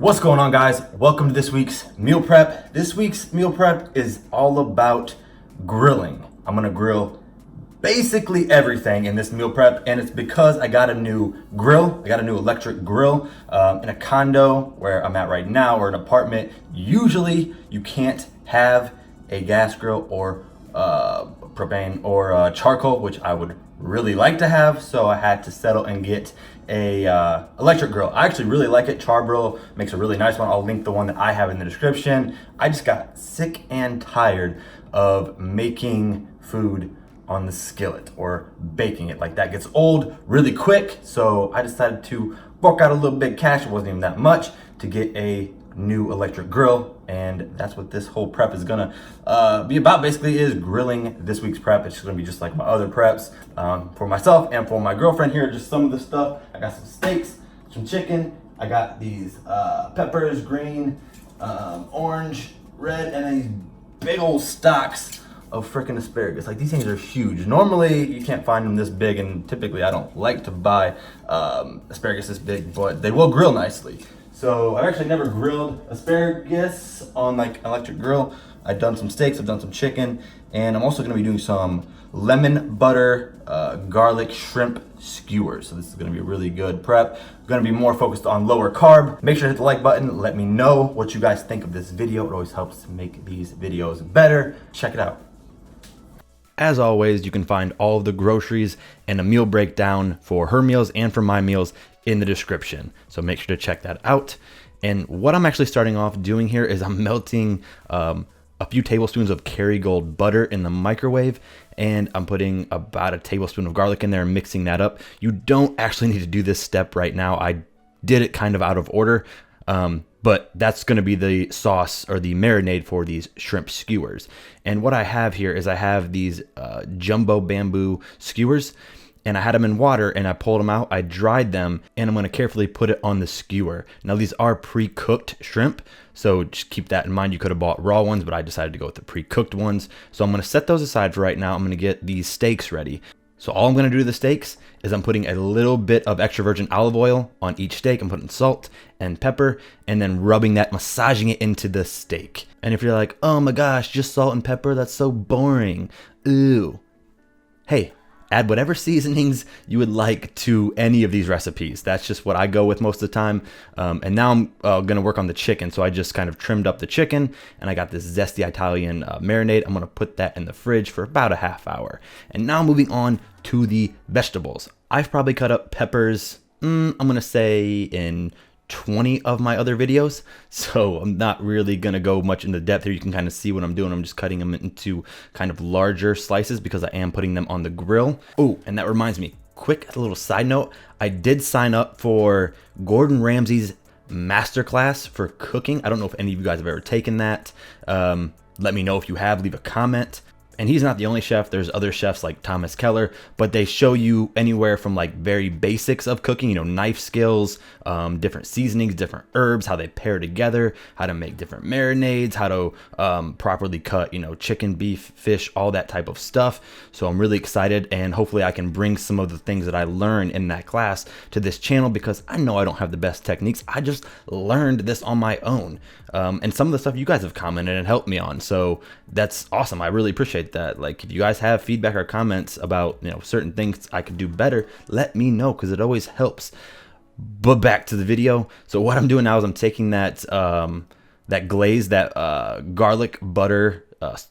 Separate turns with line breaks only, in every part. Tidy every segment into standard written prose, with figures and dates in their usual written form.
What's going on, guys? Welcome to this week's meal prep. This week's meal prep is all about grilling. I'm gonna grill basically everything in this meal prep, and it's because I got a new grill. I got a new electric grill in a condo where I'm at right now, or an apartment. Usually you can't have a gas grill or propane or charcoal, which I would really like to have, so I had to settle and get a electric grill. I actually really like it. Charbroil makes a really nice one. I'll link the one that I have in the description. I just got sick and tired of making food on the skillet or baking it. Like, that gets old really quick, so I decided to fork out a little bit of cash. It wasn't even that much to get a new electric grill, and that's what this whole prep is gonna be about. Basically is grilling this week's prep. It's gonna be just like my other preps for myself and for my girlfriend. Here are just some of the stuff. I got some steaks, some chicken, I got these peppers, green, orange, red, and then these big old stocks of freaking asparagus. Like, these things are huge. Normally you can't find them this big, and typically I don't like to buy asparagus this big, but they will grill nicely. So I've actually never grilled asparagus on like an electric grill. I've done some steaks, I've done some chicken, and I'm also gonna be doing some lemon butter, garlic shrimp skewers. So this is gonna be a really good prep. I'm gonna be more focused on lower carb. Make sure to hit the like button. Let me know what you guys think of this video. It always helps to make these videos better. Check it out. As always, you can find all of the groceries and a meal breakdown for her meals and for my meals in the description. So make sure to check that out. And what I'm actually starting off doing here is I'm melting a few tablespoons of Kerrygold butter in the microwave, and I'm putting about a tablespoon of garlic in there and mixing that up. You don't actually need to do this step right now. I did it kind of out of order. But that's going to be the sauce or the marinade for these shrimp skewers. And what I have here is I have these jumbo bamboo skewers, and I had them in water and I pulled them out. I dried them, and I'm going to carefully put it on the skewer. Now, these are pre-cooked shrimp, so just keep that in mind. You could have bought raw ones, but I decided to go with the pre-cooked ones. So I'm going to set those aside for right now. I'm going to get these steaks ready. So all I'm going to do to the steaks is I'm putting a little bit of extra virgin olive oil on each steak. I'm putting salt and pepper, and then rubbing that, massaging it into the steak. And if you're like, oh my gosh, just salt and pepper, that's so boring. Ooh. Hey, add whatever seasonings you would like to any of these recipes. That's just what I go with most of the time. And now I'm going to work on the chicken. So I just kind of trimmed up the chicken, and I got this Zesty Italian marinade. I'm going to put that in the fridge for about a half hour. And now moving on to the vegetables. I've probably cut up peppers, I'm going to say in 20 of my other videos, so I'm not really going to go much into depth here. You can kind of see what I'm doing. I'm just cutting them into kind of larger slices because I am putting them on the grill. Oh, and that reminds me, quick little side note, I did sign up for Gordon Ramsay's masterclass for cooking. I don't know if any of you guys have ever taken that. Let me know if you have, leave a comment. And he's not the only chef. There's other chefs like Thomas Keller, but they show you anywhere from like very basics of cooking, you know, knife skills, different seasonings, different herbs, how they pair together, how to make different marinades, how to properly cut, you know, chicken, beef, fish, all that type of stuff. So I'm really excited, and hopefully I can bring some of the things that I learned in that class to this channel, because I know I don't have the best techniques. I just learned this on my own. And some of the stuff you guys have commented and helped me on. So that's awesome. I really appreciate that. Like, if you guys have feedback or comments about, you know, certain things I could do better, let me know, because it always helps. But back to the video. So what I'm doing now is I'm taking that that glaze, that garlic butter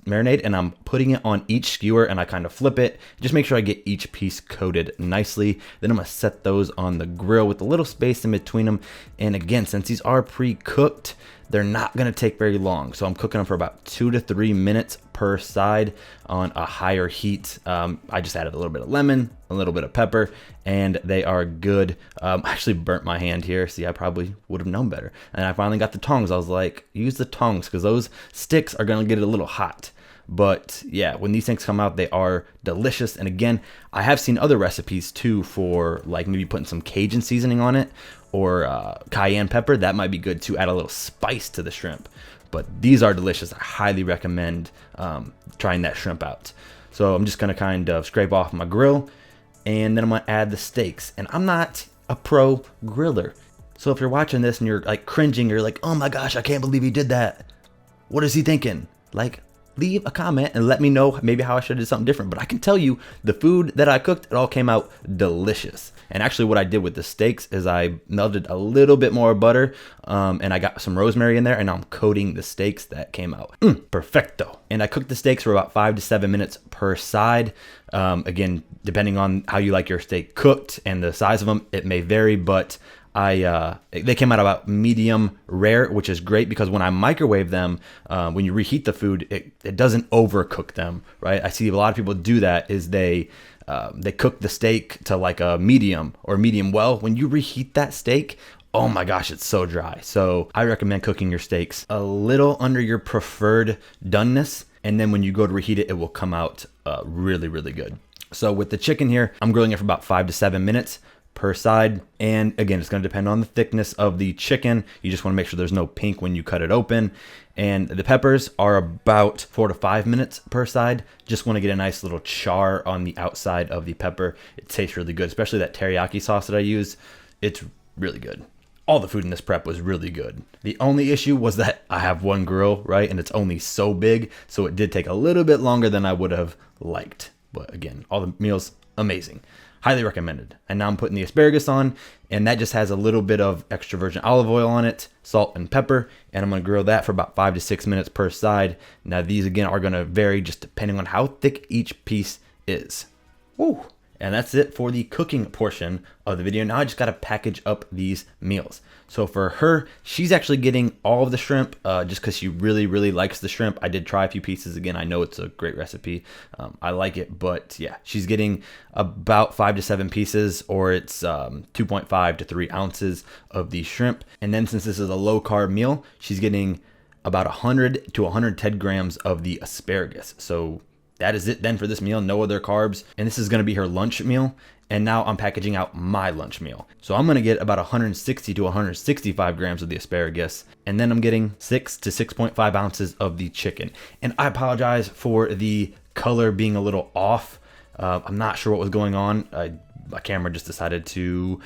marinade, and I'm putting it on each skewer, and I kind of flip it. Just make sure I get each piece coated nicely. Then I'm gonna set those on the grill with a little space in between them. And again, since these are pre-cooked, they're not gonna take very long. So I'm cooking them for about 2 to 3 minutes per side on a higher heat. I just added a little bit of lemon, a little bit of pepper, and they are good. I actually burnt my hand here. See, I probably would have known better. And I finally got the tongs. I was like, use the tongs, because those sticks are gonna get it a little hot. But yeah, when these things come out, they are delicious. And again, I have seen other recipes too for like maybe putting some Cajun seasoning on it, or cayenne pepper. That might be good to add a little spice to the shrimp. But these are delicious. I highly recommend trying that shrimp out. So I'm just gonna kind of scrape off my grill, and then I'm gonna add the steaks. And I'm not a pro griller. So if you're watching this and you're like cringing, you're like, oh my gosh, I can't believe he did that. What is he thinking? Like, leave a comment and let me know maybe how I should have did something different. But I can tell you the food that I cooked, it all came out delicious. And actually what I did with the steaks is I melted a little bit more butter and I got some rosemary in there, and now I'm coating the steaks. That came out perfecto. And I cooked the steaks for about 5 to 7 minutes per side. Again, depending on how you like your steak cooked and the size of them, it may vary, but they came out about medium rare, which is great because when I microwave them, when you reheat the food, it doesn't overcook them, right? I see a lot of people do that, is they cook the steak to like a medium or medium well. When you reheat that steak, oh my gosh, it's so dry. So I recommend cooking your steaks a little under your preferred doneness, and then when you go to reheat it, it will come out really, really good. So with the chicken here, I'm grilling it for about 5 to 7 minutes per side. And again, it's going to depend on the thickness of the chicken. You just want to make sure there's no pink when you cut it open. And the peppers are about 4 to 5 minutes per side. Just want to get a nice little char on the outside of the pepper. It tastes really good, especially that teriyaki sauce that I use. It's really good. All the food in this prep was really good. The only issue was that I have one grill, right? And it's only so big. So it did take a little bit longer than I would have liked. But again, all the meals, amazing. Highly recommended. And now I'm putting the asparagus on, and that just has a little bit of extra virgin olive oil on it, salt and pepper, and I'm going to grill that for about 5 to 6 minutes per side. Now these again are going to vary just depending on how thick each piece is. Woo! And that's it for the cooking portion of the video. Now I just got to package up these meals. So for her, she's actually getting all of the shrimp just because she really, really likes the shrimp. I did try a few pieces. Again, I know it's a great recipe. I like it, but yeah, she's getting about 5 to 7 pieces, or it's 2.5 to 3 ounces of the shrimp. And then since this is a low carb meal, she's getting about 100 to 110 grams of the asparagus. So that is it then for this meal, no other carbs. And this is gonna be her lunch meal. And now I'm packaging out my lunch meal. So I'm gonna get about 160 to 165 grams of the asparagus. And then I'm getting 6 to 6.5 ounces of the chicken. And I apologize for the color being a little off. I'm not sure what was going on. My camera just decided to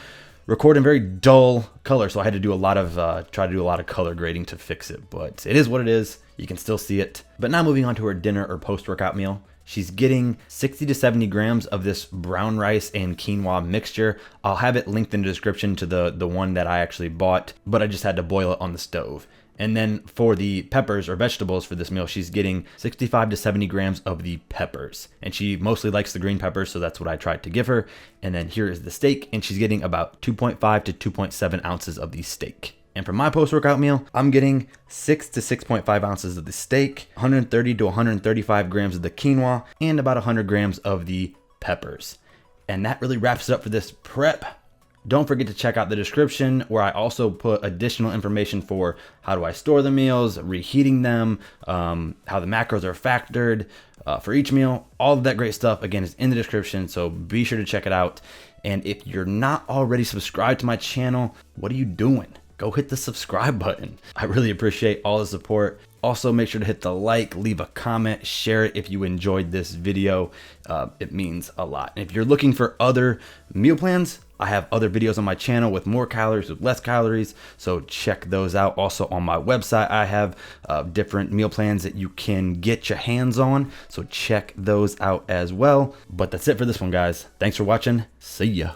record in very dull color. So I had to do a lot of, try to do a lot of color grading to fix it, but it is what it is. You can still see it. But now moving on to her dinner or post-workout meal. She's getting 60 to 70 grams of this brown rice and quinoa mixture. I'll have it linked in the description to the one that I actually bought, but I just had to boil it on the stove. And then for the peppers or vegetables for this meal, she's getting 65 to 70 grams of the peppers. And she mostly likes the green peppers, so that's what I tried to give her. And then here is the steak, and she's getting about 2.5 to 2.7 ounces of the steak. And for my post-workout meal, I'm getting 6 to 6.5 ounces of the steak, 130 to 135 grams of the quinoa, and about 100 grams of the peppers. And that really wraps it up for this prep. Don't forget to check out the description where I also put additional information for how do I store the meals, reheating them, how the macros are factored for each meal. All of that great stuff, again, is in the description, so be sure to check it out. And if you're not already subscribed to my channel, what are you doing? Go hit the subscribe button. I really appreciate all the support. Also, make sure to hit the like, leave a comment, share it if you enjoyed this video. It means a lot. And if you're looking for other meal plans, I have other videos on my channel with more calories, with less calories. So check those out. Also on my website, I have different meal plans that you can get your hands on. So check those out as well. But that's it for this one, guys. Thanks for watching. See ya.